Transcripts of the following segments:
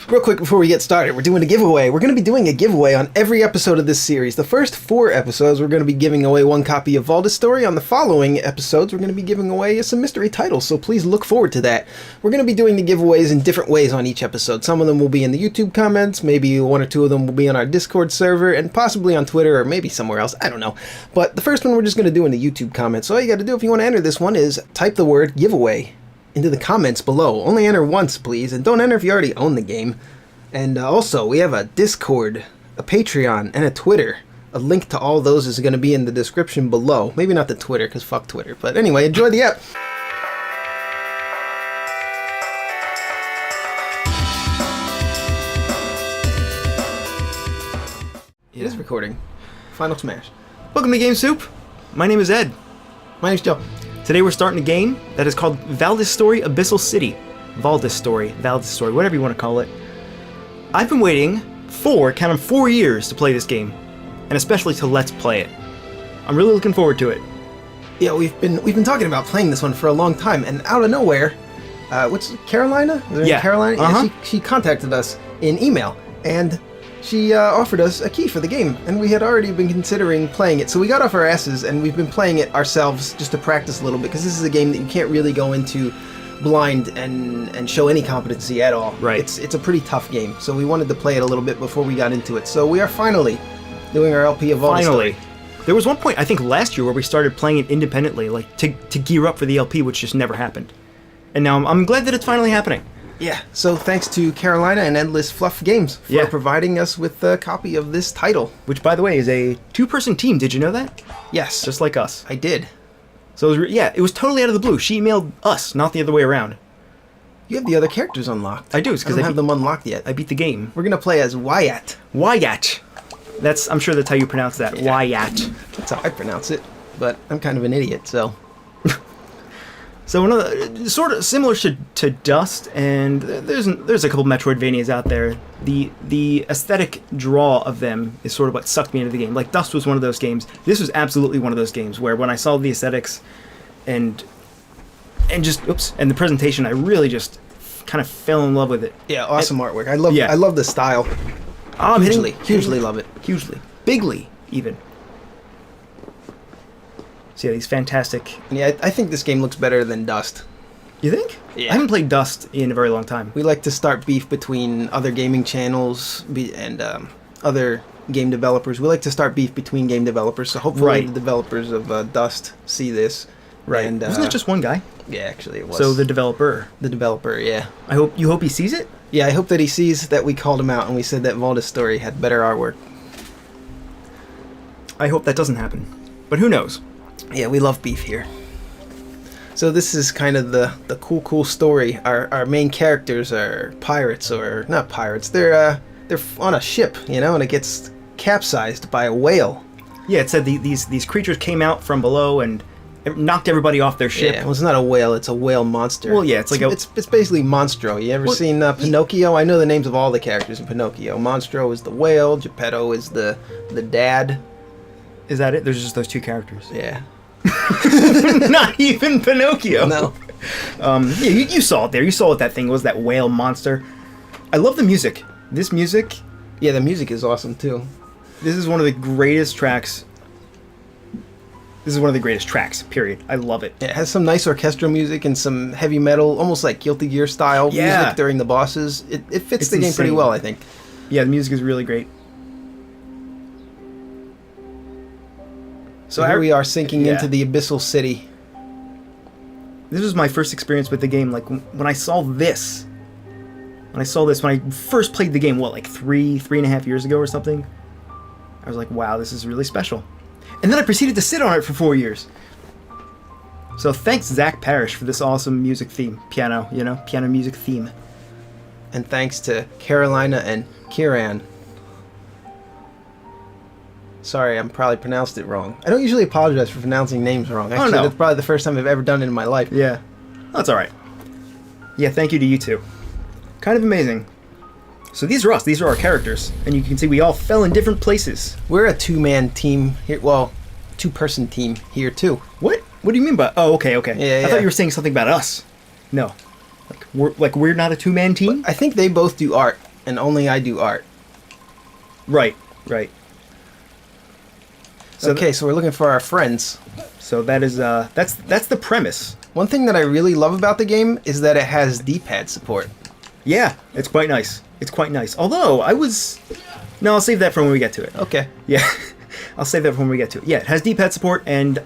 Real quick before we get started, we're doing a giveaway. We're going to be doing a giveaway on every episode of this series. The first 4 episodes, we're going to be giving away 1 copy of Valdis story. On the following episodes, we're going to be giving away some mystery titles, so please look forward to that. We're going to be doing the giveaways in different ways on each episode. Some of them will be in the YouTube comments, maybe 1 or 2 of them will be on our Discord server, and possibly on Twitter or maybe somewhere else. I don't know. But the first one we're just going to do in the YouTube comments. So all you got to do if you want to enter this one is type the word giveaway into the comments below. Only enter once, please, and don't enter if you already own the game. And also, we have a Discord, a Patreon, and a Twitter. A link to all those is going to be in the description below. Maybe not the Twitter, because fuck Twitter. But anyway, enjoy the app. It is recording. Final smash. Welcome to Game Soup. My name is Ed. My name's Joe. Today we're starting a game that is called Valdis Story Abyssal City. Valdis Story, whatever you want to call it. I've been waiting for, count 'em, 4 years to play this game, and especially to let's play it. I'm really looking forward to it. Yeah, we've been talking about playing this one for a long time, and out of nowhere, Carolina? Yeah. Carolina? Uh-huh. Yeah, she contacted us in email, and she offered us a key for the game, and we had already been considering playing it, so we got off our asses, and we've been playing it ourselves just to practice a little bit, because this is a game that you can't really go into blind and show any competency at all. Right. It's a pretty tough game, so we wanted to play it a little bit before we got into it. So we are finally doing our LP of Valdis. Finally. There was one point, I think last year, where we started playing it independently, like to gear up for the LP, which just never happened. And now I'm glad that it's finally happening. Yeah, so thanks to Carolina and EndlessFluff Games for providing us with a copy of this title. Which, by the way, is a 2-person team. Did you know that? Yes. Just like us. I did. So, it was totally out of the blue. She emailed us, not the other way around. You have the other characters unlocked. I do, because I don't have them unlocked yet. I beat the game. We're going to play as Wyatt. Wyatt. I'm sure that's how you pronounce that. Yeah. Wyatt. That's how I pronounce it, but I'm kind of an idiot, so... So another sort of similar to Dust, and there's a couple Metroidvanias out there. The aesthetic draw of them is sort of what sucked me into the game. Like Dust was one of those games. This was absolutely one of those games where when I saw the aesthetics and the presentation, I really just kind of fell in love with it. Yeah, awesome artwork. I love the style. Hugely love it. Hugely, bigly even. So yeah, these fantastic... Yeah, I think this game looks better than Dust. You think? Yeah. I haven't played Dust in a very long time. We like to start beef between other gaming channels and other game developers. We like to start beef between game developers, so hopefully the developers of Dust see this. Right. And, wasn't it just one guy? Yeah, actually it was. So the developer. The developer, yeah. You hope he sees it? Yeah, I hope that he sees that we called him out and we said that Valdis Story had better artwork. I hope that doesn't happen. But who knows? Yeah, we love beef here. So this is kind of the cool story. Our main characters are pirates, or not pirates. They're on a ship, and it gets capsized by a whale. Yeah, it said these creatures came out from below and it knocked everybody off their ship. Yeah, well, it's not a whale; it's a whale monster. Well, yeah, it's basically Monstro. You ever seen Pinocchio? I know the names of all the characters in Pinocchio. Monstro is the whale. Geppetto is the dad. Is that it? There's just those 2 characters. Yeah. Not even Pinocchio. No. Yeah, you saw it there. You saw what that thing was, that whale monster. I love the music. This music... Yeah, the music is awesome, too. This is one of the greatest tracks. Period. I love it. It has some nice orchestral music and some heavy metal, almost like Guilty Gear style music during the bosses. It fits the game pretty well, I think. Yeah, the music is really great. So here we are sinking into the Abyssal City. This was my first experience with the game. Like, when I saw this, when I first played the game, like 3.5 years ago or something, I was like, wow, this is really special. And then I proceeded to sit on it for 4 years. So thanks, Zach Parrish, for this awesome music theme. Piano music theme. And thanks to Carolina and Kyron. Sorry, I probably pronounced it wrong. I don't usually apologize for pronouncing names wrong. Actually, that's probably the first time I've ever done it in my life. Yeah. That's alright. Yeah, thank you to you two. Kind of amazing. So these are us. These are our characters. And you can see we all fell in different places. We're a 2-man team here. Well, 2-person team here, too. What? What do you mean by... Oh, okay. Yeah, I thought you were saying something about us. No. Like we're not a 2-man team? I think they both do art. and only I do art. Right, right. So okay, so we're looking for our friends. So that is that's the premise. One thing that I really love about the game is that it has D-pad support. Yeah, it's quite nice. It's quite nice. Although no, I'll save that for when we get to it. Okay. Yeah, I'll save that for when we get to it. Yeah, it has D-pad support, and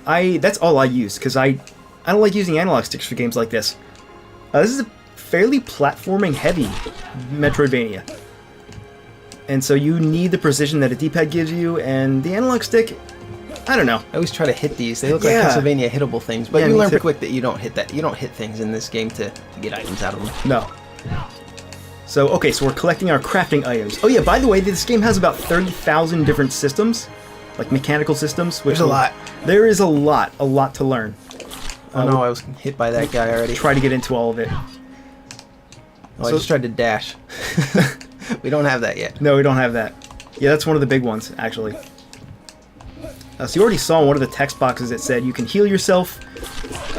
that's all I use because I don't like using analog sticks for games like this. This is a fairly platforming heavy Metroidvania. And so you need the precision that a D-pad gives you, and the analog stick, I don't know. I always try to hit these. They look like Castlevania hittable things, but you learn pretty quick that you don't hit that. You don't hit things in this game to get items out of them. No. So, okay, so we're collecting our crafting items. Oh yeah, by the way, this game has about 30,000 different systems, like mechanical systems. There's a lot. There is a lot to learn. Oh no, I was hit by that guy already. Try to get into all of it. Oh, I just tried to dash. We don't have that yet. No, we don't have that. Yeah, that's one of the big ones, actually. So you already saw one of the text boxes that said you can heal yourself.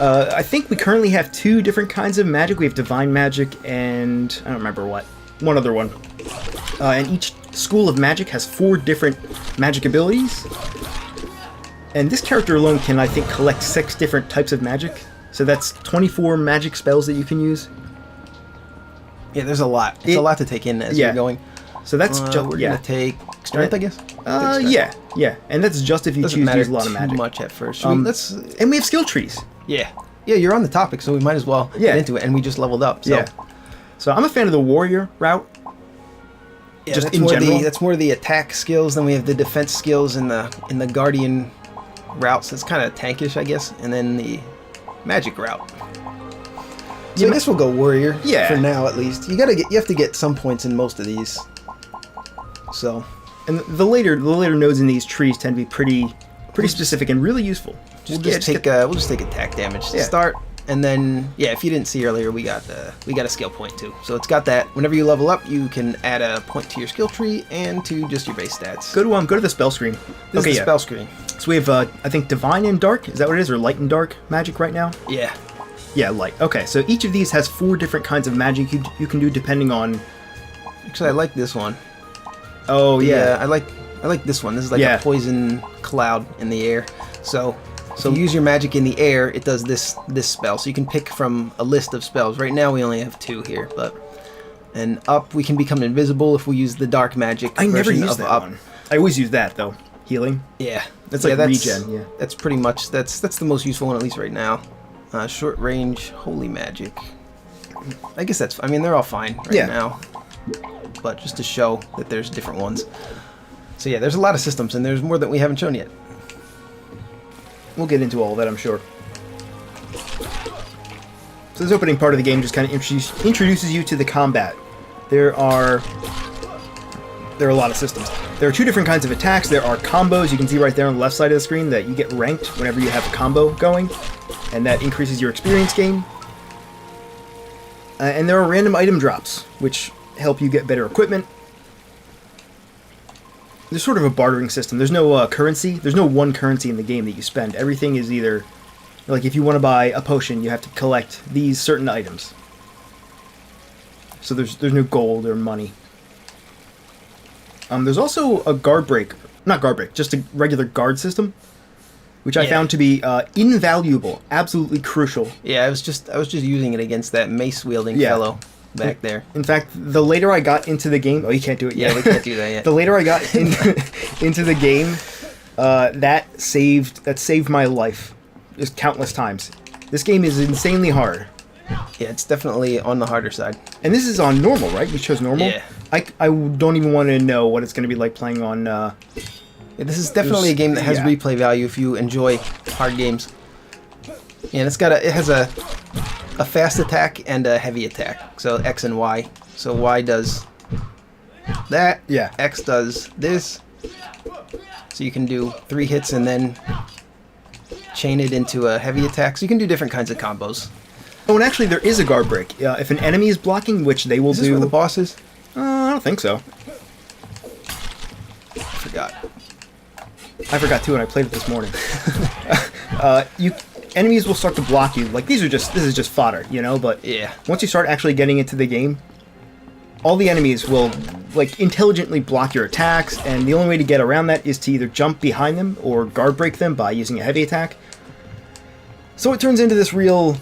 I think we currently have 2 different kinds of magic. We have divine magic and I don't remember what. One other one. And each school of magic has 4 different magic abilities. And this character alone can, I think, collect 6 different types of magic. So that's 24 magic spells that you can use. Yeah, there's a lot. It's a lot to take in as you're going. So that's just we're gonna take strength, I guess. Yeah, and that's just if you choose to use a lot of magic. Too much at first. And we have skill trees. Yeah, you're on the topic, so we might as well get into it. And we just leveled up. So. Yeah. So I'm a fan of the warrior route. Yeah, just in general. That's more the attack skills. Then we have the defense skills in the guardian route. So it's kind of tankish, I guess. And then the magic route. So I guess we'll go warrior. Yeah. For now, at least. You have to get some points in most of these. So. And the later nodes in these trees tend to be pretty specific and really useful. We'll just take attack damage to start, and then if you didn't see earlier, we got a skill point too. So it's got that. Whenever you level up, you can add a point to your skill tree and to just your base stats. Go to the spell screen. This is the spell screen. So we have I think divine and dark. Is that what it is, or light and dark magic right now? Yeah. Yeah, light. Okay, so each of these has 4 different kinds of magic you can do depending on. Actually, I like this one. Oh yeah, I like this one. This is like a poison cloud in the air. So if you use your magic in the air, it does this spell. So you can pick from a list of spells. Right now we only have 2 here, and up we can become invisible if we use the dark magic. I never used that one. I always use that though. Healing. Yeah, that's like regen. Yeah, that's pretty much that's the most useful one, at least right now. Short range holy magic. I guess that's. I mean, they're all fine right now. But just to show that there's different ones. So yeah, there's a lot of systems, and there's more that we haven't shown yet. We'll get into all of that, I'm sure. So this opening part of the game just kind of introduces you to the combat. There are a lot of systems. There are 2 different kinds of attacks. There are combos. You can see right there on the left side of the screen that you get ranked whenever you have a combo going, and that increases your experience gain. And there are random item drops, which help you get better equipment. There's sort of a bartering system. There's no currency. There's no one currency in the game that you spend. Everything is either, like if you want to buy a potion, you have to collect these certain items. So there's no gold or money. There's also a just a regular guard system, which I found to be invaluable, absolutely crucial. Yeah, I was just using it against that mace wielding fellow back there. In fact, the later I got into the game, you can't do it yet. Yeah, we can't do that yet. The later I got into the game, that saved my life, just countless times. This game is insanely hard. Yeah, it's definitely on the harder side. And this is on normal, right? You chose normal? Yeah. I don't even want to know what it's going to be like playing on... Yeah, this is definitely a game that has replay value if you enjoy hard games. Yeah, and it has a fast attack and a heavy attack. So X and Y. So Y does that. Yeah. X does this. So you can do 3 hits and then chain it into a heavy attack. So you can do different kinds of combos. Oh, and actually there is a guard break. If an enemy is blocking, which they will do... Is this where the boss is? I don't think so. I forgot too, and I played it this morning. Enemies will start to block you. Like this is just fodder, you know. But yeah, once you start actually getting into the game, all the enemies will like intelligently block your attacks, and the only way to get around that is to either jump behind them or guard break them by using a heavy attack. So it turns into this real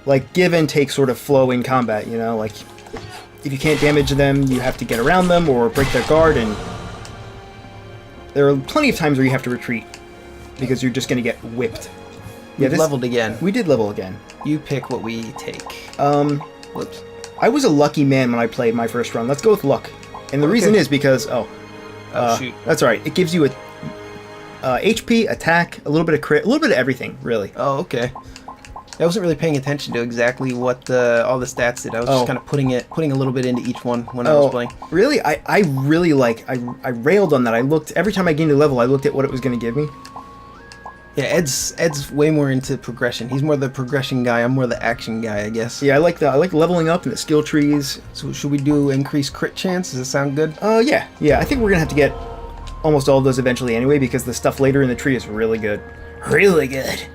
like give and take sort of flow in combat, you know, like if you can't damage them, you have to get around them or break their guard, and there are plenty of times where you have to retreat because you're just going to get whipped. Yeah, we leveled again. We did level again. You pick what we take. Whoops. I was a lucky man when I played my first run. Let's go with luck. And the reason is because, shoot. That's all right. It gives you a HP, attack, a little bit of crit, a little bit of everything, really. Oh, okay. I wasn't really paying attention to exactly what all the stats did. I was just kind of putting a little bit into each one when I was playing. Really? I really I railed on that. I looked, every time I gained a level, I looked at what it was going to give me. Yeah, Ed's way more into progression. He's more the progression guy. I'm more the action guy, I guess. Yeah, I like leveling up and the skill trees. So should we do increased crit chance? Does that sound good? Yeah. I think we're gonna have to get almost all of those eventually anyway, because the stuff later in the tree is really good. Really good.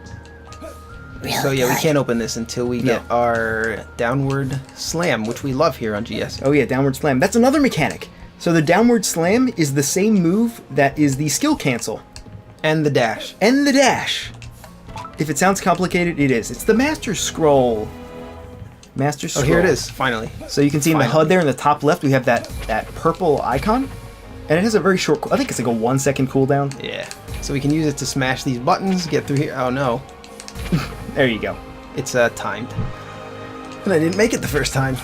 So yeah, we can't open this until we get our downward slam, which we love here on GS. Oh yeah, downward slam. That's another mechanic. So the downward slam is the same move that is the skill cancel. And the dash. And the dash. If it sounds complicated, it is. It's the Master Scroll. Master Scroll. Oh, here it is, finally. So you can see in the HUD there in the top left, we have that purple icon. And it has a very short, I think it's like a 1 second cooldown. Yeah. So we can use it to smash these buttons, get through here. Oh no. There you go. It's timed. And I didn't make it the first time.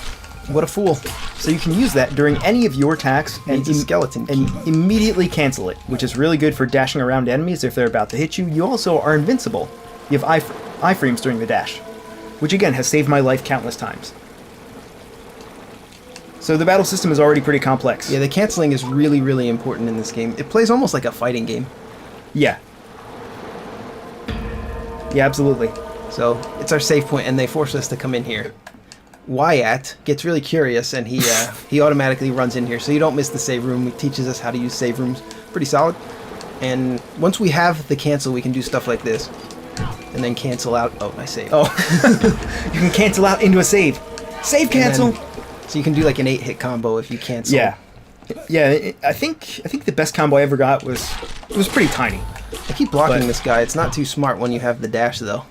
What a fool. So you can use that during any of your attacks and skeleton key. And immediately cancel it, which is really good for dashing around enemies if they're about to hit you. You also are invincible. You have iframes during the dash, which again has saved my life countless times. So the battle system is already pretty complex. Yeah, the canceling is really, really important in this game. It plays almost like a fighting game. Yeah. Yeah, absolutely. So it's our save point, and they force us to come in here. Wyatt gets really curious, and he automatically runs in here, so you don't miss the save room. He teaches us how to use save rooms. Pretty solid. And once we have the cancel, we can do stuff like this. And then cancel out. Oh, I saved. Oh. You can cancel out into a save. Save cancel! So you can do like an 8-hit combo if you cancel. Yeah. Yeah, I think the best combo I ever got was pretty tiny. I keep blocking this guy. It's not too smart when you have the dash, though.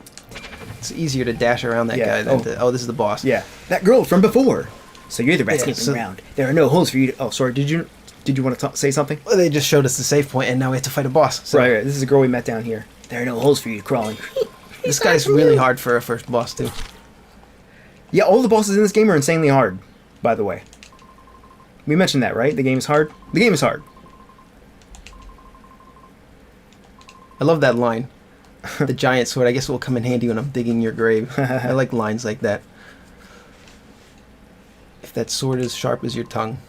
It's easier to dash around that guy than to... Oh, this is the boss. Yeah. That girl from before. So you're the best sneaking around. There are no holes for you to... Oh, sorry. Did you want to say something? Well, they just showed us the save point, and now we have to fight a boss. So. Right. This is a girl we met down here. There are no holes for you to crawl in. This guy's really hard for a first boss, too. Yeah, all the bosses in this game are insanely hard, by the way. We mentioned that, right? The game is hard? The game is hard. I love that line. The giant sword, I guess, will come in handy when I'm digging your grave. I like lines like that. If that sword is sharp as your tongue.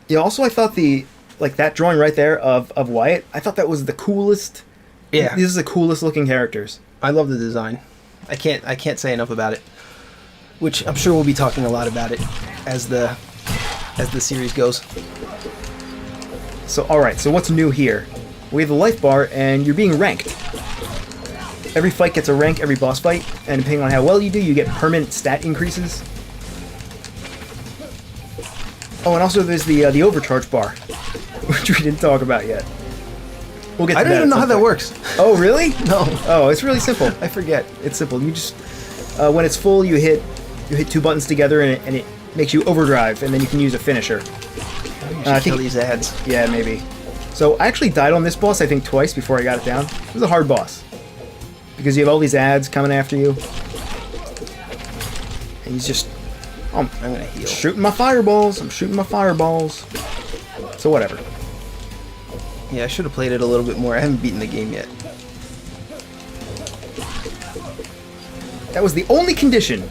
Yeah, also I thought that drawing right there of Wyatt, I thought that was the coolest. Yeah. These are the coolest looking characters. I love the design. I can't say enough about it. Which I'm sure we'll be talking a lot about it as the series goes. So alright, so what's new here? We have the life bar, and you're being ranked. Every fight gets a rank, every boss fight, and depending on how well you do, you get permanent stat increases. Oh, and also there's the overcharge bar, which we didn't talk about yet. We'll get to that. I don't even know how that works. Oh, really? No. Oh, it's really simple. I forget. It's simple. You just when it's full, you hit two buttons together, and it makes you overdrive, and then you can use a finisher. I kill these ads. Yeah, maybe. So I actually died on this boss, I think, twice before I got it down. It was a hard boss. Because you have all these ads coming after you. And he's just... I'm going to heal. Shooting my fireballs. I'm shooting my fireballs. So whatever. Yeah, I should have played it a little bit more. I haven't beaten the game yet. That was the only condition.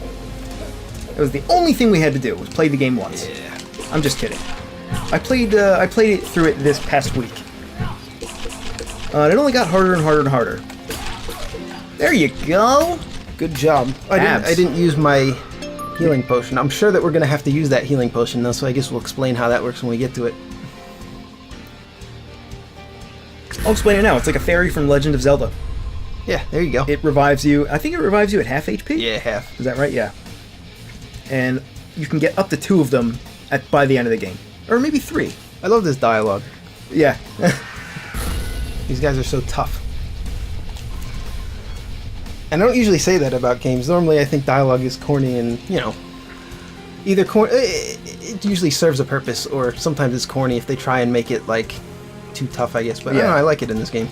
That was the only thing we had to do, was play the game once. Yeah. I'm just kidding. I played it through it this past week. And it only got harder and harder and harder. There you go. Good job. I didn't use my healing potion. I'm sure that we're going to have to use that healing potion, though, so I guess we'll explain how that works when we get to it. I'll explain it now. It's like a fairy from Legend of Zelda. Yeah, there you go. It revives you. I think it revives you at half HP? Yeah, half. Is that right? Yeah. And you can get up to 2 of them by the end of the game, or maybe 3. I love this dialogue. Yeah. These guys are so tough. And I don't usually say that about games. Normally I think dialogue is corny and, you know, either it usually serves a purpose, or sometimes it's corny if they try and make it, like, too tough, I guess. But I don't know, I like it in this game.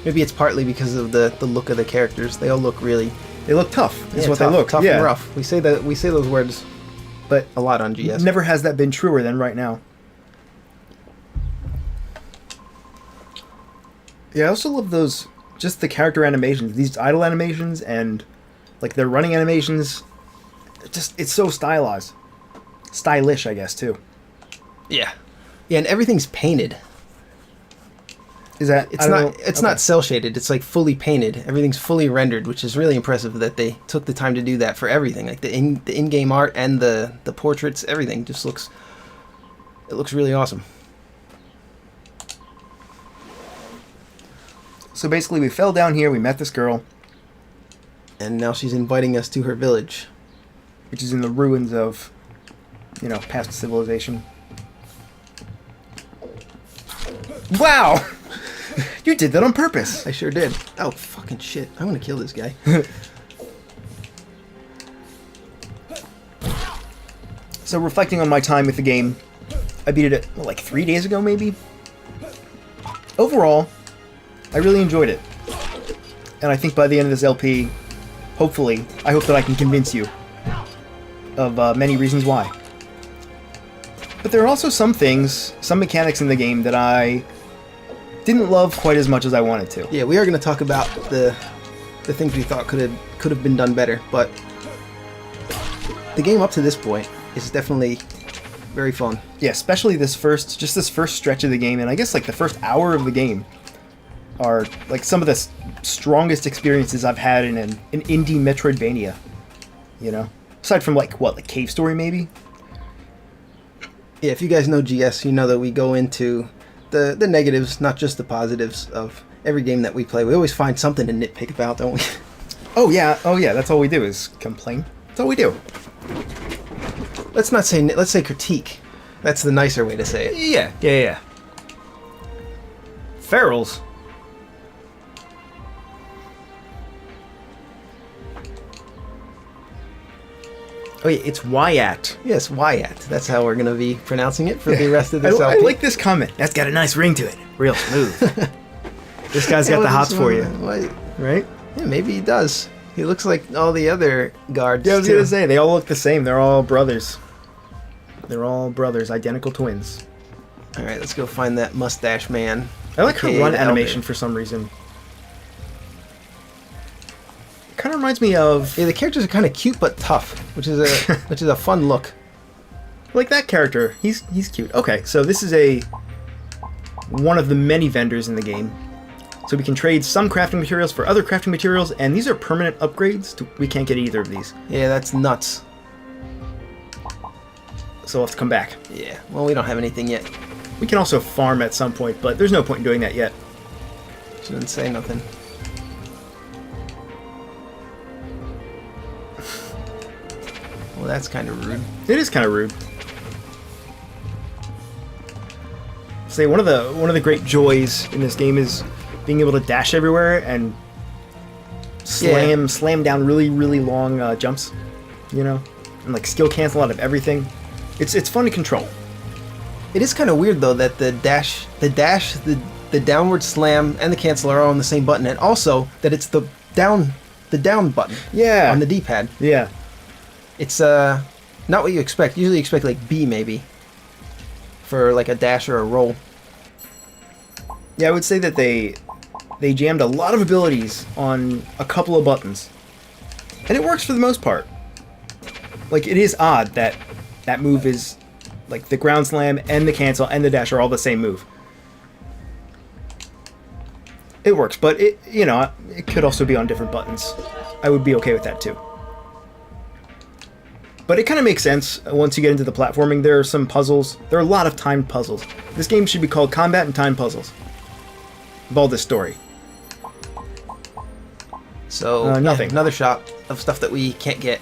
Maybe it's partly because of the look of the characters. They all look really... They look tough. Is what tough, they look. Tough and rough. We say those words, but a lot on GS. Never has that been truer than right now. Yeah, I also love those, just the character animations. These idle animations and, like, their running animations. It's so stylized. Stylish, I guess, too. Yeah. Yeah, and everything's painted. Is that... It's not cel shaded. It's like fully painted. Everything's fully rendered, which is really impressive that they took the time to do that for everything. Like the in-game art and the portraits, everything just looks really awesome. So basically, we fell down here. We met this girl, and now she's inviting us to her village, which is in the ruins of, you know, past civilization. Wow. You did that on purpose. I sure did. Oh, fucking shit. I want to kill this guy. So, reflecting on my time with the game, I beat it, like, 3 days ago, maybe? Overall, I really enjoyed it. And I think by the end of this LP, hopefully, I hope that I can convince you of many reasons why. But there are also some things, some mechanics in the game that I didn't love quite as much as I wanted to. Yeah, we are going to talk about the things we thought could have been done better, but the game up to this point is definitely very fun. Yeah, especially this first stretch of the game, and I guess like the first hour of the game are like some of the strongest experiences I've had in an indie Metroidvania. You know, aside from like Cave Story maybe. Yeah, if you guys know GS, you know that we go into the negatives, not just the positives of every game that we play. We always find something to nitpick about, don't we? Oh yeah, that's all we do is complain. That's all we do. Let's say critique. That's the nicer way to say it. Yeah. Ferals. Oh yeah, it's Wyatt. Yes, Wyatt. That's how we're going to be pronouncing it for the rest of this I LP. like this comment. That's got a nice ring to it. Real smooth. This guy's got the hots for you. Right? Yeah, maybe he does. He looks like all the other guards, Yeah, I was going to say, they all look the same. They're all brothers. They're all brothers, identical twins. Alright, let's go find that mustache man. I like her run animation Elder. for some reason. It kind of reminds me of... Yeah, the characters are kind of cute but tough, which is a fun look. Like that character. He's cute. Okay, so this is one of the many vendors in the game. So we can trade some crafting materials for other crafting materials, and these are permanent upgrades. We can't get either of these. Yeah, that's nuts. So we'll have to come back. Yeah, well, we don't have anything yet. We can also farm at some point, but there's no point in doing that yet. Shouldn't say nothing. Well, that's kind of rude. It is kind of rude. Say one of the great joys in this game is being able to dash everywhere and slam down really long jumps, you know, and like skill cancel out of everything. It's fun to control. It is kind of weird though that the downward slam and the cancel are all on the same button, and also that it's the down button. Yeah. On the D-pad. Yeah. It's not what you expect. Usually you expect like B maybe for like a dash or a roll. Yeah, I would say that they jammed a lot of abilities on a couple of buttons. And it works for the most part. Like, it is odd that that move is, like, the ground slam and the cancel and the dash are all the same move. It works, but it could also be on different buttons. I would be okay with that too. But it kind of makes sense once you get into the platforming. There are some puzzles. There are a lot of timed puzzles. This game should be called Combat and Time Puzzles. Valdis story. So, nothing. Another shop of stuff that we can't get.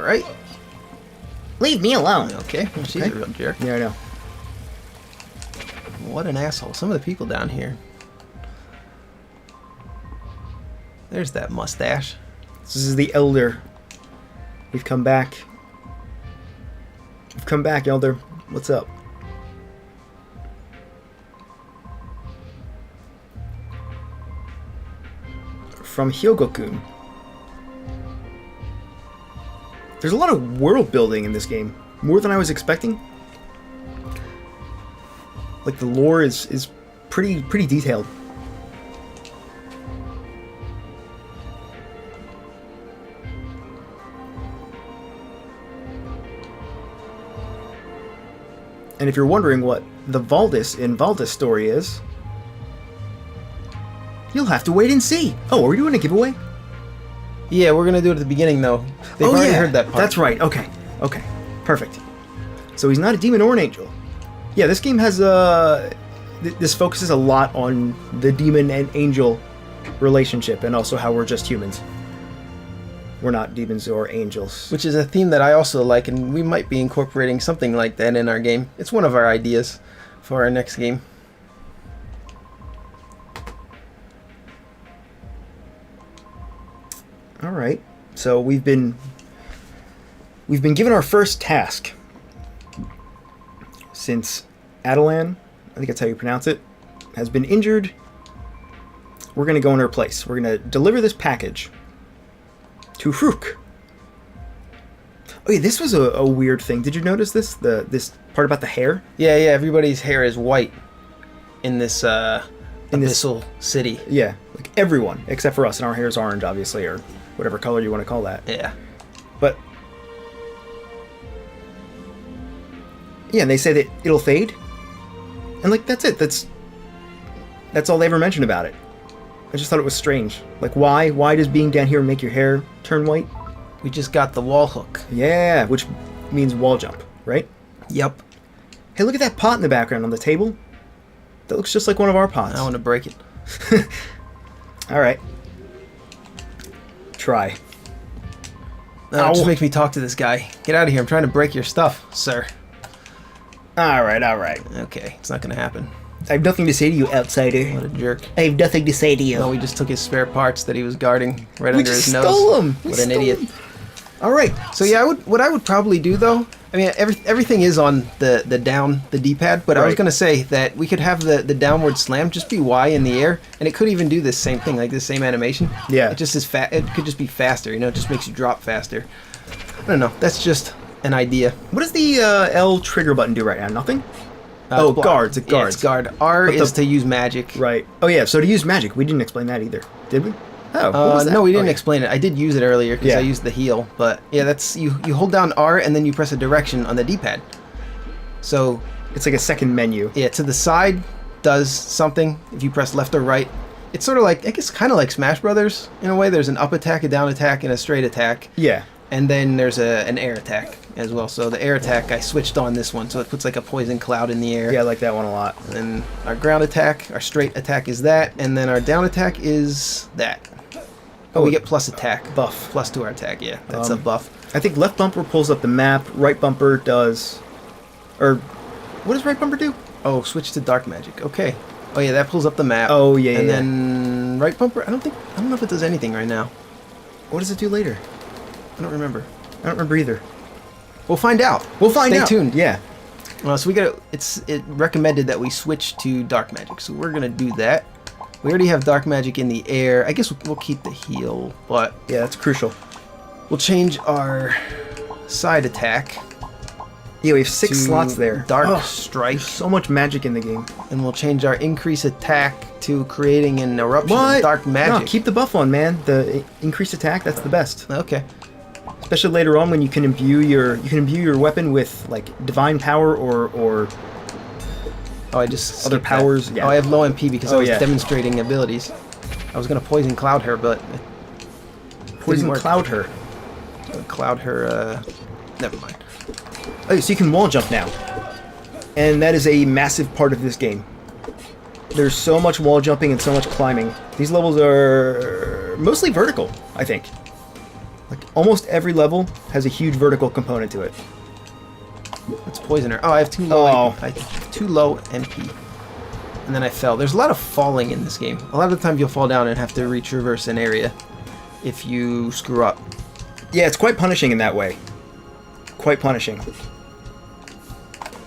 right. Leave me alone. Okay, well, she's Okay. a real jerk. Yeah, I know. What an asshole. Some of the people down here. There's that mustache. This is the Elder. We've come back. We've come back, Elder. What's up? From Hyogokun. There's a lot of world building in this game. More than I was expecting. Like, the lore is pretty detailed. And if you're wondering what the Valdis in Valdis story is, you'll have to wait and see. Oh, are we doing a giveaway? Yeah, we're gonna do it at the beginning though. They've already heard that part. That's right. Okay. Okay. Perfect. So he's not a demon or an angel. Yeah, this game has this focuses a lot on the demon and angel relationship, and also how we're just humans. We're not demons or angels. Which is a theme that I also like, and we might be incorporating something like that in our game. It's one of our ideas for our next game. All right. So we've been given our first task since Adelan, I think that's how you pronounce it, has been injured. We're going to go in her place. We're going to deliver this package to Hruk. Oh yeah, this was a weird thing. Did you notice this? This part about the hair? Yeah, everybody's hair is white in this Abyssal city. Yeah, like everyone except for us, and our hair is orange, obviously, or whatever color you want to call that. Yeah. But yeah, and they say that it'll fade, and like that's it. That's all they ever mentioned about it. I just thought it was strange. Like, why? Why does being down here make your hair turn white? We just got the wall hook. Yeah, which means wall jump, right? Yep. Hey, look at that pot in the background on the table. That looks just like one of our pots. I want to break it. All right. Try. No, it just makes me talk to this guy. Get out of here. I'm trying to break your stuff, sir. All right. Okay, it's not going to happen. I have nothing to say to you, outsider. What a jerk. I have nothing to say to you. No, we just took his spare parts that he was guarding right We under just his nose. stole them. What an idiot. All right. So yeah, what I would probably do though, I mean everything is on the D-pad, but I was Right. gonna say that we could have the downward slam just be Y in the air, and it could even do this same thing, like this same animation. Yeah. It just is it could just be faster, you know, it just makes you drop faster. I don't know. That's just an idea. What does the L trigger button do right now? Nothing? It's block. guards. It Yeah, guards. it's guard. R But is the- to use magic. Right. Oh, yeah. So to use magic, we didn't explain that either. Did we? Oh, what was that? No, we didn't Oh, yeah. explain it. I did use it earlier because Yeah. I used the heal. But yeah, that's you hold down R and then you press a direction on the D-pad. So It's like a second menu. yeah, to the side does something if you press left or right. It's sort of like, I guess, kind of like Smash Brothers in a way. There's an up attack, a down attack, and a straight attack. Yeah. And then there's an air attack as well. So the air attack, I switched on this one, so it puts like a poison cloud in the air. Yeah, I like that one a lot. And then our ground attack, our straight attack is that, and then our down attack is that. Oh, we get plus attack. Buff. Plus to our attack, yeah. That's a buff. I think left bumper pulls up the map. Right bumper does... Or... What does right bumper do? Oh, switch to dark magic. Okay. Oh yeah, that pulls up the map. Oh, yeah, And yeah. then right bumper, I don't know if it does anything right now. What does it do later? I don't remember. I don't remember either. We'll find out. We'll find out. Stay tuned. Yeah. So we got it recommended that we switch to dark magic. So we're gonna do that. We already have dark magic in the air. I guess we'll keep the heal, but Yeah, that's crucial. we'll change our side attack Yeah, we have 6 to slots there. dark Oh, strike, there's so much magic in the game. and we'll change our increase attack to creating an eruption What? of dark magic. No, keep the buff on, man. The increased attack, that's the best. Okay. Especially later on when you can imbue your weapon with like divine power or Oh, I just Other skipped powers, that. yeah. Oh, I have low MP because I Oh, was yeah. demonstrating abilities. I was gonna poison cloud her, but poison work. cloud her. cloud her. Never mind. Oh, so you can wall jump now, and that is a massive part of this game. There's so much wall jumping and so much climbing. These levels are mostly vertical, I think. Like, almost every level has a huge vertical component to it. It's Poisoner. Oh, I have too low. Oh. I have too low MP. And then I fell. There's a lot of falling in this game. A lot of the time you'll fall down and have to retraverse an area if you screw up. Yeah, it's quite punishing in that way. Quite punishing.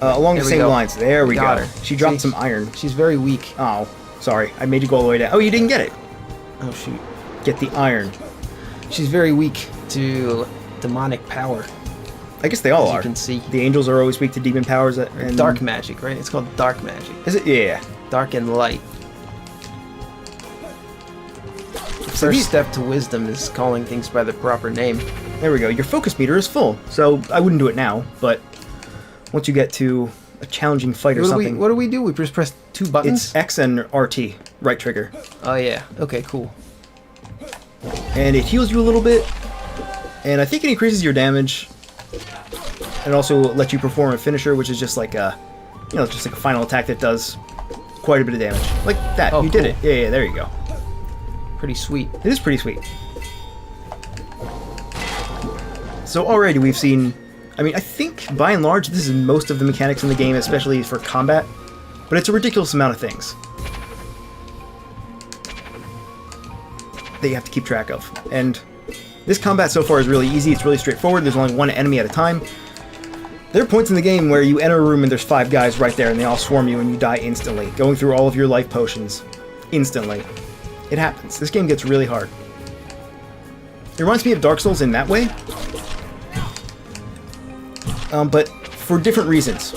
Along the same lines. There we go. Got her. She dropped See? some iron. She's very weak. Oh, sorry. I made you go all the way down. Oh, you didn't get it. Oh, shoot. Get the iron. She's very weak to demonic power. I guess they all As are. you can see. The angels are always weak to demon powers. And Dark magic, right? It's called dark magic. Is it? Yeah. Dark and light. The So first these- step to wisdom is calling things by the proper name. There we go. Your focus meter is full. So I wouldn't do it now, but once you get to a challenging fight or something. What do we do? We just press two buttons? It's X and RT, right trigger. Oh, yeah. Okay, cool. And it heals you a little bit. And I think it increases your damage. And also lets you perform a finisher, which is just like a, just like a final attack that does quite a bit of damage. Like that. Oh, you did cool. it. Yeah, there you go. Pretty sweet. It is pretty sweet. So already we've seen, I think by and large this is most of the mechanics in the game, especially for combat, but it's a ridiculous amount of things that you have to keep track of. And this combat so far is really easy, it's really straightforward, there's only one enemy at a time. There are points in the game where you enter a room and there's 5 guys right there and they all swarm you and you die instantly, going through all of your life potions instantly. It happens. This game gets really hard. It reminds me of Dark Souls in that way, but for different reasons.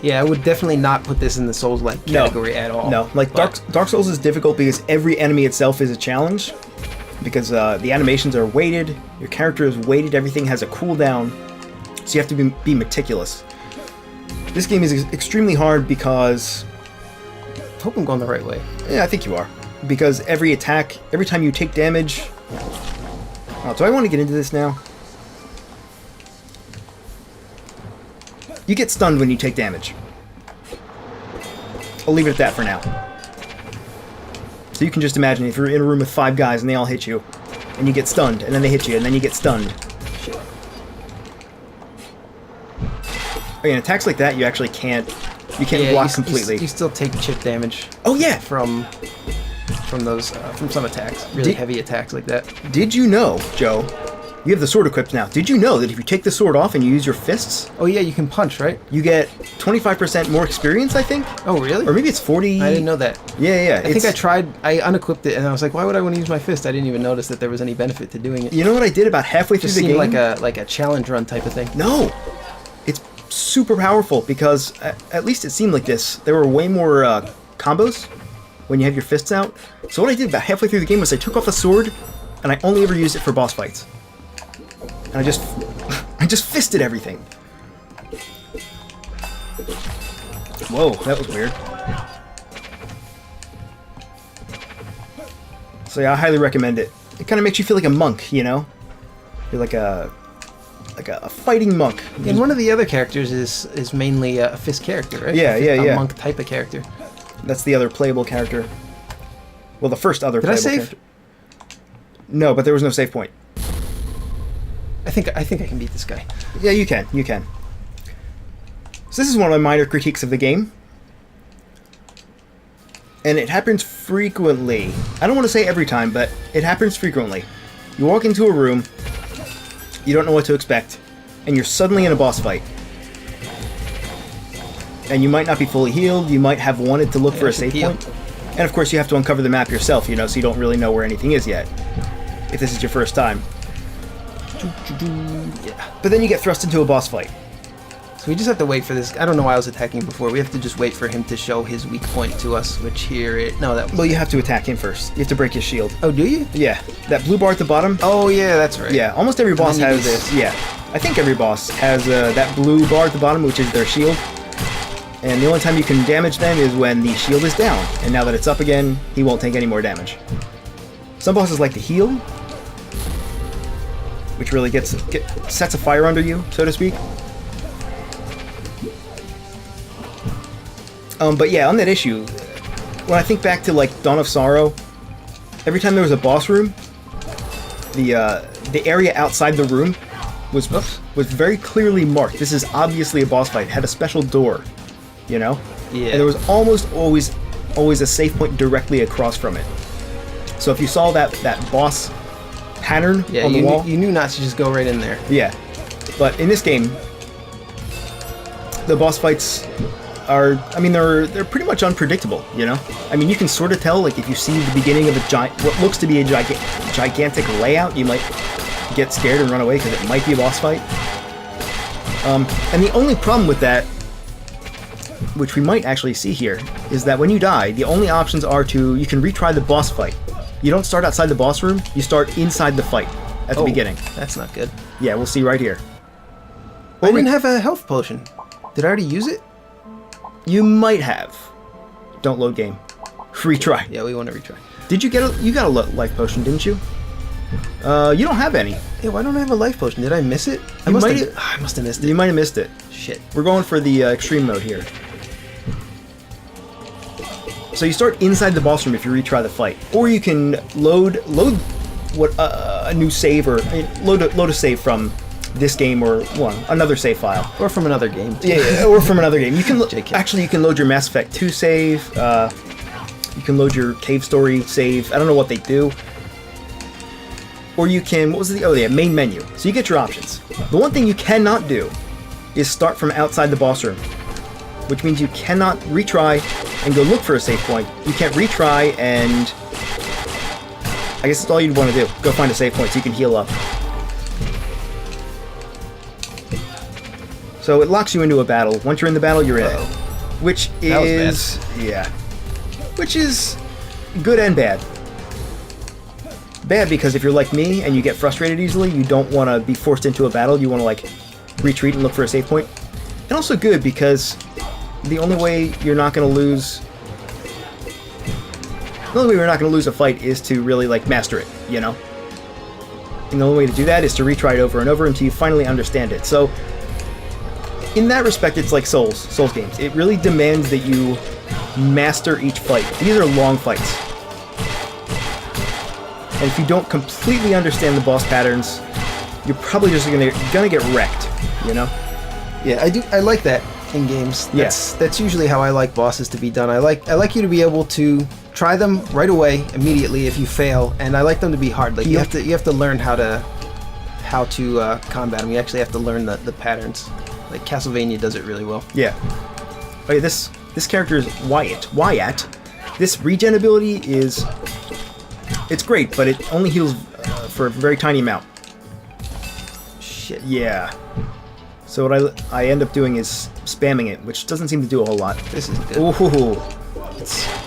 Yeah, I would definitely not put this in the Souls-like category at all. No, like Dark Souls is difficult because every enemy itself is a challenge, because the animations are weighted, your character is weighted, everything has a cooldown, so you have to be meticulous. This game is extremely hard because... I hope I'm going the right way. Yeah, I think you are. Because every attack, every time you take damage... Oh, do I want to get into this now? You get stunned when you take damage. I'll leave it at that for now. So you can just imagine if you're in a room with 5 guys and they all hit you, and you get stunned, and then they hit you, and then you get stunned. In attacks like that, you actually can't... You can't block completely. You still take chip damage. Oh yeah, from those from some attacks, really heavy attacks like that. Did you know, Joe? You have the sword equipped now. Did you know that if you take the sword off and you use your fists, oh yeah, you can punch, right? You get 25% more experience, I think. Oh really? Or maybe it's 40. I didn't know that. Yeah. I think I tried. I unequipped it, and I was like, why would I want to use my fist? I didn't even notice that there was any benefit to doing it. You know what I did about halfway through the game? Like a challenge run type of thing. No. It's super powerful because at least it seemed like this. There were way more combos when you have your fists out. So what I did about halfway through the game was I took off the sword and I only ever used it for boss fights. And I just fisted everything. Whoa, that was weird. So yeah, I highly recommend it. It kind of makes you feel like a monk, you know? You're like a fighting monk. And one of the other characters is mainly a fist character, right? Yeah. A monk type of character. That's the other playable character. Well, the first other playable character. Did I save? No, but there was no save point. I think I can beat this guy. Yeah, you can. You can. So this is one of my minor critiques of the game. And it happens frequently. I don't want to say every time, but it happens frequently. You walk into a room, you don't know what to expect, and you're suddenly in a boss fight. And you might not be fully healed, you might have wanted to look for a save point. And of course you have to uncover the map yourself, you know, so you don't really know where anything is yet. If this is your first time. Yeah. But then you get thrust into a boss fight. So we just have to wait for this. I don't know why I was attacking before. We have to just wait for him to show his weak point to us, which here it... No, that was... Well, you have to attack him first. You have to break his shield. Oh, do you? Yeah. That blue bar at the bottom. Oh, yeah, that's right. Yeah, almost every boss has this. Yeah. I think every boss has that blue bar at the bottom, which is their shield. And the only time you can damage them is when the shield is down. And now that it's up again, he won't take any more damage. Some bosses like to heal, which really sets a fire under you, so to speak. But yeah, on that issue, when I think back to like Dawn of Sorrow, every time there was a boss room, the area outside the room was very clearly marked. This is obviously a boss fight. It had a special door, you know? Yeah. And there was almost always a save point directly across from it. So if you saw that boss pattern on the wall, you knew not to just go right in there. yeah. But in this game, the boss fights are, I mean, they're pretty much unpredictable, you know? I mean, you can sort of tell, like, if you see the beginning of what looks to be a gigantic layout, you might get scared and run away because it might be a boss fight. And the only problem with that, which we might actually see here, is that when you die, the only options are you can retry the boss fight. You don't start outside the boss room, you start inside the fight at the beginning. That's not good. Yeah, we'll see right here. I didn't have a health potion. Did I already use it? You might have. Don't load game. Retry. Yeah, we want to retry. Did you get you got a life potion, didn't you? You don't have any. Hey, why don't I have a life potion? Did I miss it? I must have missed it. You might have missed it. Shit. We're going for the extreme mode here. So you start inside the boss room if you retry the fight, or you can load what a new save or load a save from this game or another save file, Or from another game. yeah, or from another game. You can JK. actually you can load your Mass Effect 2 save. You can load your Cave Story save. I don't know what they do. Or you can main menu. So you get your options. The one thing you cannot do is start from outside the boss room, which means you cannot retry and go look for a save point. You can't retry and I guess that's all you'd want to do. Go find a save point so you can heal up. So it locks you into a battle. Once you're in the battle, you're in it. Which is which is good and bad. Bad because if you're like me and you get frustrated easily, you don't want to be forced into a battle. You want to like retreat and look for a save point. And also good because the only way you're not going to lose a fight is to really like master it, you know? And the only way to do that is to retry it over and over until you finally understand it. So in that respect, it's like Souls games. It really demands that you master each fight. These are long fights. And if you don't completely understand the boss patterns, you're probably just gonna get wrecked, you know? Yeah, I like that in games. That's usually how I like bosses to be done. I like you to be able to try them right away, immediately if you fail, and I like them to be hard. Like you have to learn how to combat them. You actually have to learn the patterns. Like Castlevania does it really well. Yeah. Okay, this character is Wyatt. This regen ability it's great, but it only heals for a very tiny amount. Shit. Yeah. So what I end up doing is spamming it, which doesn't seem to do a whole lot. This is good. Ooh.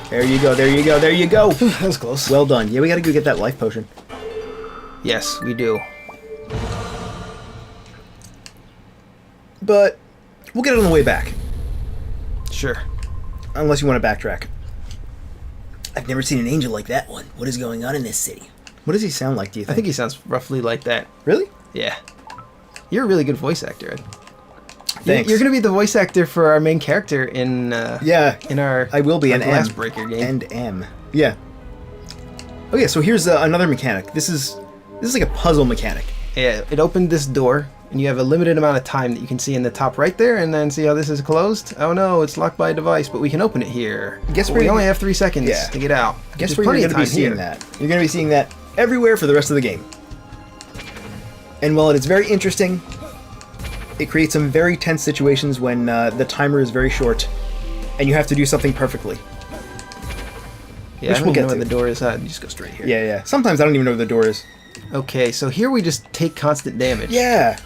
There you go. That was close. Well done. Yeah, we gotta go get that life potion. Yes, we do. But we'll get it on the way back. Sure. Unless you want to backtrack. I've never seen an angel like that one. What is going on in this city? What does he sound like, do you think? I think he sounds roughly like that. Really? Yeah. You're a really good voice actor, Ed. Thanks. You're going to be the voice actor for our main character in our I will be an Glassbreaker game. And M. Yeah. Okay, so here's another mechanic. This is like a puzzle mechanic. Yeah, it opened this door, and you have a limited amount of time that you can see in the top right there, and then see how this is closed. Oh no, it's locked by a device, but we can open it here. Guess we only have 3 seconds Yeah. to get out. Guess There's where plenty you're of going to be time seeing here. that. You're going to be seeing that everywhere for the rest of the game. And while it is very interesting, it creates some very tense situations when the timer is very short, and you have to do something perfectly. Yeah, Which I don't we'll get know where to. the door is. You just go straight here. Yeah. Sometimes I don't even know where the door is. Okay, so here we just take constant damage. Yeah.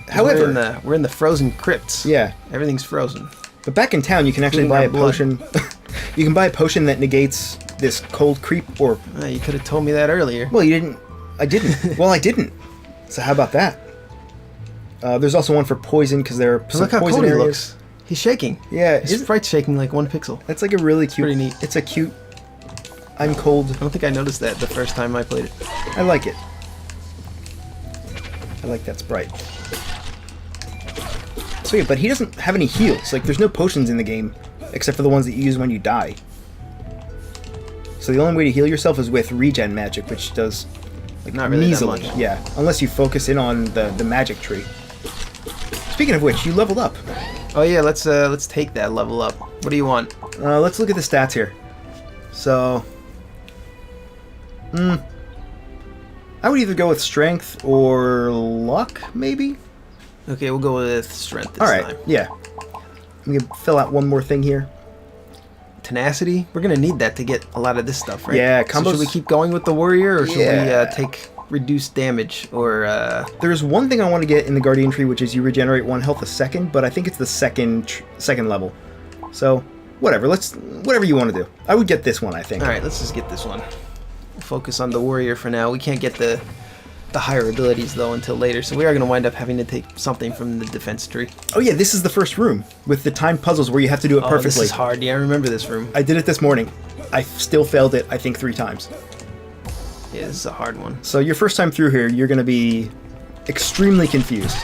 However, we're in the frozen crypts. Yeah. Everything's frozen. But back in town, you can actually Including buy our a blood. potion. You can buy a potion that negates this cold creep or... You could have told me that earlier. Well, you didn't. I didn't. Well, I didn't. So how about that? There's also one for poison, because there are some Look how poison cold he areas. looks. He's shaking. Yeah, His sprite's shaking like 1 pixel. that's like a really cute... pretty neat. It's a cute... I'm cold. I don't think I noticed that the first time I played it. I like it. I like that sprite. So yeah, but he doesn't have any heals. Like, there's no potions in the game, except for the ones that you use when you die. So the only way to heal yourself is with regen magic, which does Like, Not really that measly. much. Yeah, unless you focus in on the magic tree. Speaking of which, you leveled up. Oh yeah, let's take that level up. What do you want? Let's look at the stats here. So, I would either go with strength or luck, maybe. Okay, we'll go with strength this All right, time. yeah. We can fill out one more thing here. Tenacity. We're gonna need that to get a lot of this stuff, right? Yeah, So combos. should we keep going with the warrior, or should Yeah. we take reduced damage, or There's one thing I want to get in the Guardian Tree, which is you regenerate 1 health a second, but I think it's the second level. So, whatever. Whatever you want to do. I would get this one, I think. All right, let's just get this one. We'll focus on the warrior for now. We can't get the higher abilities though until later, so we are going to wind up having to take something from the defense tree. Oh yeah, this is the first room with the timed puzzles where you have to do it Oh, perfectly. this is hard. Yeah, I remember this room. I did it this morning. I still failed it, I think, 3 times. Yeah, this is a hard one. So your first time through here, you're going to be extremely confused.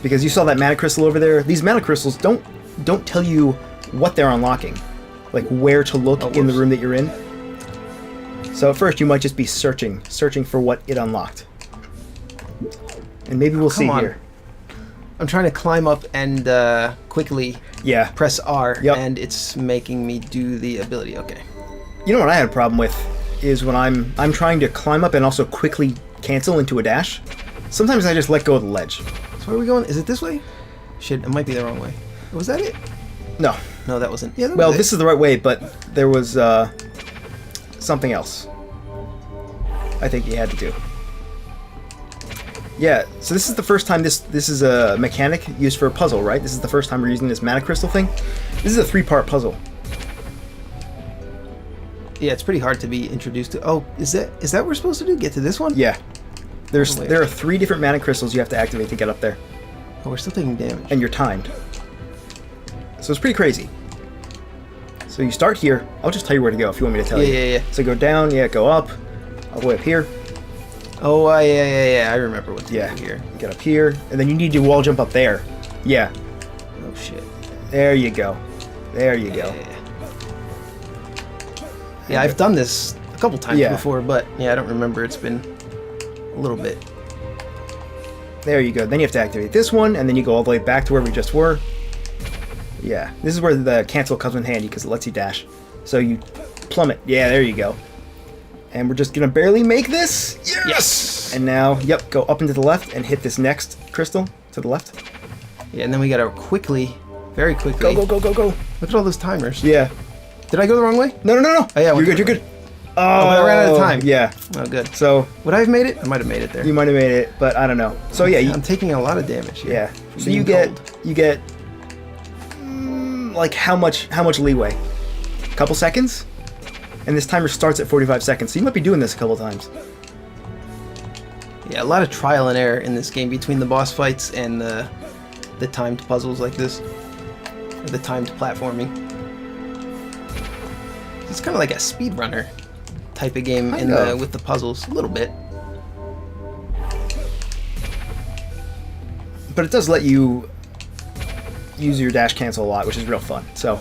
Because you saw that mana crystal over there. These mana crystals don't tell you what they're unlocking. Like where to look in the room that you're in. So at first you might just be searching for what it unlocked. And maybe we'll see here. I'm trying to climb up and quickly press R, and it's making me do the ability. Okay. You know what I had a problem with is when I'm trying to climb up and also quickly cancel into a dash. Sometimes I just let go of the ledge. So where are we going? Is it this way? Shit, it might be the wrong way. Was that it? No. No, that wasn't. Yeah, that well, was this is the right way, but there was something else I think you had to do. Yeah, so this is the first time this is a mechanic used for a puzzle, right? This is the first time we're using this mana crystal thing. This is a 3-part puzzle. Yeah, it's pretty hard to be introduced to. Oh, is that what we're supposed to do? Get to this one? Yeah. There are 3 different mana crystals you have to activate to get up there. Oh, we're still taking damage. And you're timed. So it's pretty crazy. So you start here. I'll just tell you where to go if you want me to tell you. Yeah. So go down, go up, all the way up here. Oh, yeah. I remember what to do here. Get up here, and then you need to wall jump up there. Yeah. Oh, shit. There you go. There you go. Yeah, I've done this a couple times before, but I don't remember. It's been a little bit. There you go. Then you have to activate this one, and then you go all the way back to where we just were. Yeah, this is where the cancel comes in handy because it lets you dash. So you plummet. Yeah, there you go. And we're just gonna barely make this. Yes! And now, go up and to the left and hit this next crystal to the left. Yeah, and then we gotta very quickly. Go. Look at all those timers. Yeah. Did I go the wrong way? No. Oh, yeah, You're good. Oh, but I ran out of time. Yeah. Oh, good. So would I have made it? I might have made it there. you might have made it, but I don't know. So yeah, I'm taking a lot of damage here. Yeah. So you get like how much leeway? A couple seconds? And this timer starts at 45 seconds. So you might be doing this a couple times. Yeah, a lot of trial and error in this game between the boss fights and the timed puzzles like this. Or the timed platforming. It's kind of like a speedrunner type of game with the puzzles, a little bit. But it does let you use your dash cancel a lot, which is real fun. So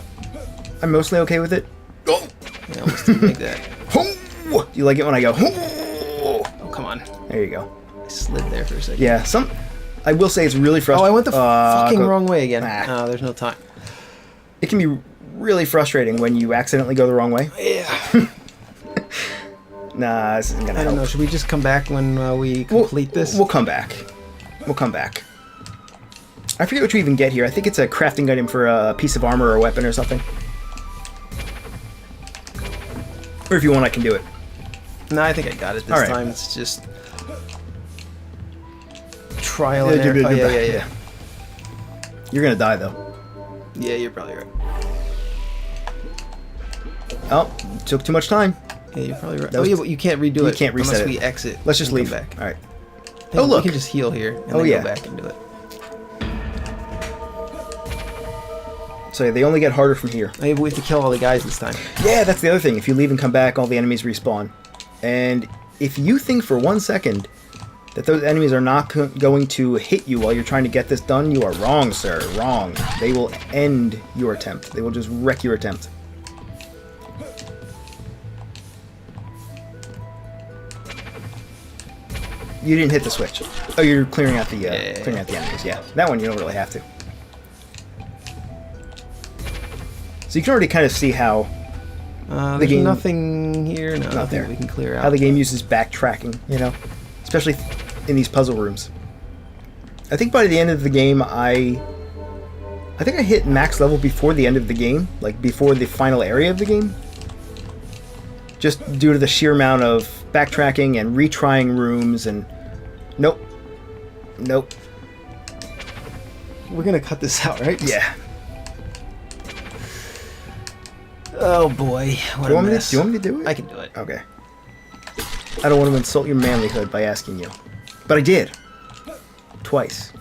I'm mostly okay with it. Oh! I almost didn't make that. Do you like it when I go? Oh, come on. There you go. I slid there for a second. Yeah, I will say it's really frustrating. Oh, I went the fucking wrong way again. Oh, there's no time. It can be really frustrating when you accidentally go the wrong way. Yeah. Nah, this isn't gonna help. I don't know. Should we just come back when we complete this? We'll come back. I forget what you even get here. I think it's a crafting item for a piece of armor or a weapon or something. Or if you want, I can do it. No, I think I got it this time. It's just trial and Yeah, error. yeah. You're gonna die though. Yeah, you're probably right. Oh, took too much time. Yeah, you're probably right. Oh yeah, but you can't redo it. You can't reset unless it. we exit. Let's just leave. Back. All right. Oh look, we can just heal here and then go back and do it. So yeah, they only get harder from here. Oh, yeah, but we have to kill all the guys this time. Yeah, that's the other thing. If you leave and come back, all the enemies respawn. And if you think for 1 second that those enemies are not going to hit you while you're trying to get this done, you are wrong, sir. Wrong. They will end your attempt. They will just wreck your attempt. You didn't hit the switch. Oh, you're clearing out the enemies. Yeah, that one you don't really have to. So you can already kind of see how there's nothing here. No, not there. We can clear out. How the game uses backtracking, especially in these puzzle rooms. I think by the end of the game, I think I hit max level before the end of the game, like before the final area of the game. Just due to the sheer amount of backtracking and retrying rooms and... Nope. We're gonna cut this out, right? Yeah. Oh boy, what Do you a want mess. me to do it? I can do it. Okay. I don't want to insult your manlyhood by asking you. But I did. Twice.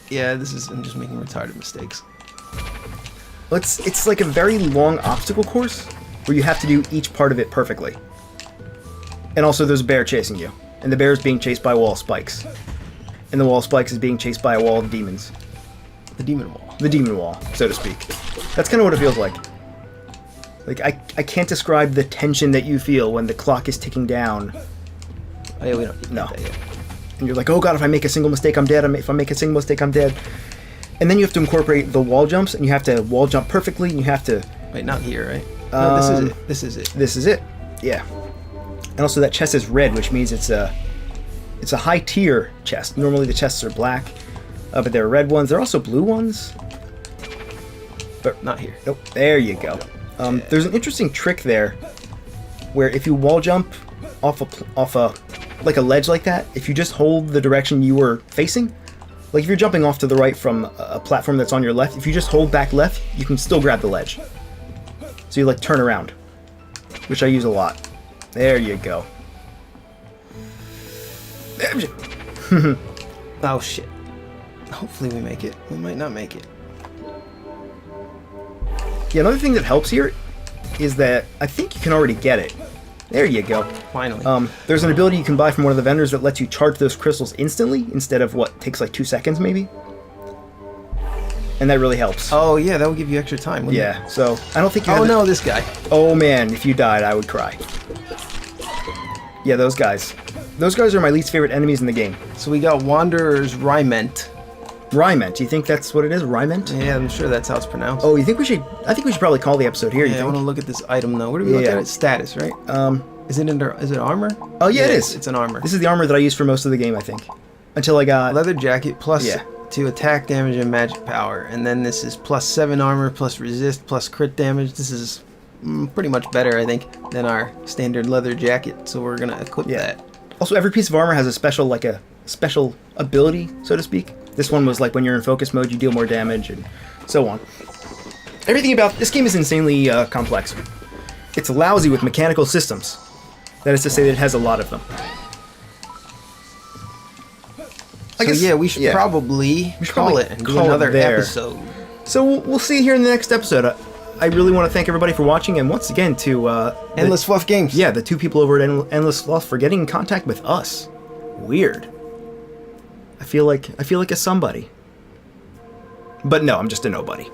Yeah, I'm just making retarded mistakes. Well, it's like a very long obstacle course where you have to do each part of it perfectly. And also there's a bear chasing you. And the bear is being chased by a wall of spikes. And the wall of spikes is being chased by a wall of demons. The demon wall. The demon wall, so to speak. That's kind of what it feels like. Like, I can't describe the tension that you feel when the clock is ticking down. Oh yeah, we don't No. get that yet. And you're like, oh god, if I make a single mistake, I'm dead. If I make a single mistake, I'm dead. And then you have to incorporate the wall jumps, and you have to wall jump perfectly, and you have to... Wait, not here, right? No, this is it. This is it. This is it. Yeah. And also that chest is red, which means it's a high tier chest. Normally the chests are black, but there are red ones. There are also blue ones. But Not here. nope. There you go. There's an interesting trick there, where if you wall jump off a like a ledge like that, if you just hold the direction you were facing, like if you're jumping off to the right from a platform that's on your left, if you just hold back left, you can still grab the ledge. So you like turn around, which I use a lot. There you go. Oh shit. Hopefully we make it. We might not make it. Yeah, another thing that helps here is that I think you can already get it. There you go. Finally. There's an ability you can buy from one of the vendors that lets you charge those crystals instantly instead of what takes like 2 seconds maybe. And that really helps. Oh yeah, that would give you extra time. Wouldn't Yeah, so I don't think It? you Oh have no, this guy. Oh man, if you died, I would cry. Yeah, those guys. Those guys are my least favorite enemies in the game. So we got Wanderer's Ryment. Ryment, you think that's what it is? Ryment? Yeah, I'm sure that's how it's pronounced. Oh, you think we should... I think we should probably call the episode here, you yeah, I think? want to look at this item though. Where do we look Yeah. at it? Status, right? Is it armor? Oh yeah, it is. It's an armor. This is the armor that I used for most of the game, I think. Until I got... Leather jacket plus Yeah. to attack damage and magic power. And then this is plus 7 armor, plus resist, plus crit damage. This is pretty much better, I think, than our standard leather jacket. So we're going to equip that. Also, every piece of armor has a special ability, so to speak. This one was like when you're in focus mode, you deal more damage, and so on. Everything about this game is insanely complex. It's lousy with mechanical systems. That is to say that it has a lot of them. So yeah, we should probably call it and do call it another there. episode. So we'll see you here in the next episode. I really want to thank everybody for watching, and once again to EndlessFluff Games. Yeah, the two people over at EndlessFluff for getting in contact with us. Weird. I feel like a somebody. But no, I'm just a nobody.